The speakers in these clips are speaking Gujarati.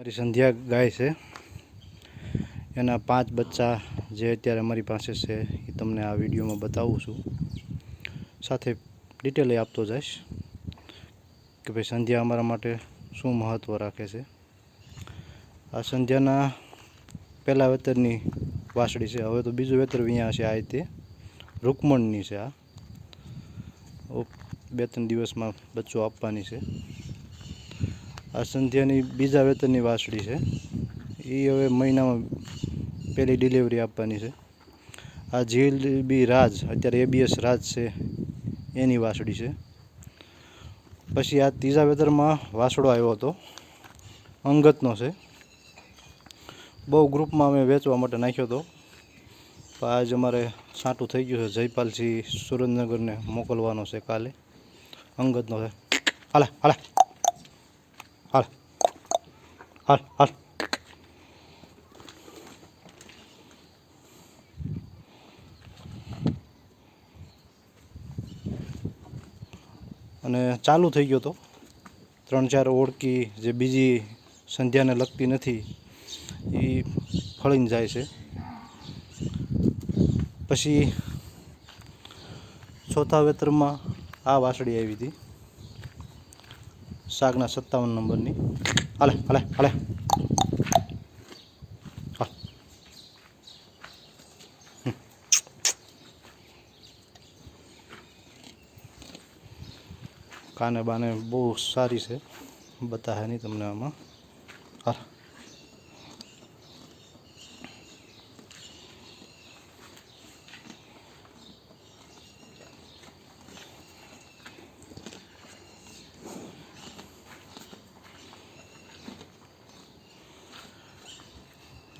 મારી સંધ્યા ગાય છે, એના 5 બચ્ચા જે અત્યારે અમારી પાસે છે એ તમને આ વિડીયોમાં બતાવું છું. સાથે ડિટેલ આપતો જઈશ કે ભાઈ સંધ્યા અમારા માટે શું મહત્ત્વ રાખે છે. આ સંધ્યાના પહેલાં વેતરની વાસળી છે. હવે તો બીજું વેતર વિયા છે. આ રીતે રૂકમણની છે. આ 2-3 દિવસમાં બચ્ચો આપવાની છે. આ સંધ્યાની બીજા વેતરની વાસળી છે. એ હવે મહિનામાં પહેલી ડિલિવરી આપવાની છે. આ જીલબી રાજ અત્યારે ABS રાજ છે એની વાસળી છે. પછી આ ત્રીજા વેતરમાં વાસળો આવ્યો હતો, અંગતનો છે. બહુ ગ્રુપમાં અમે વેચવા માટે નાખ્યો હતો, પણ આજ અમારે છાંટું થઈ ગયું છે. જયપાલસિંહ સુરેન્દ્રનગરને મોકલવાનો છે કાલે. અંગતનો છે. હાલે હાલે હાલ હાલ હાલ. અને ચાલુ થઈ ગયો તો 3-4 ઓળકી જે બીજી સંધ્યાને લગતી નથી એ ફળીને જાય છે. પછી ચોથા વેતરમાં આ વાસળી આવી હતી, શાકના 57 નંબરની. હાલે હાલે હાલે. કાને બાને બહુ સારી છે, બતાવે નહીં તમને આમાં. હા,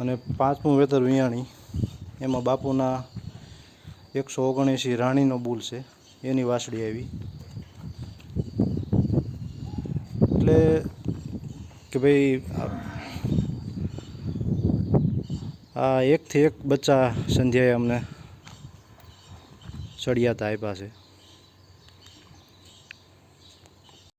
અને 5મું વેતર વિયાણી એમાં બાપુના 179 રાણીનો બુલ છે, એની વાસળી આવી. એટલે કે ભાઈ આ 1થી 1 બચ્ચા સંધ્યાએ અમને ચડિયાતા આપ્યા છે.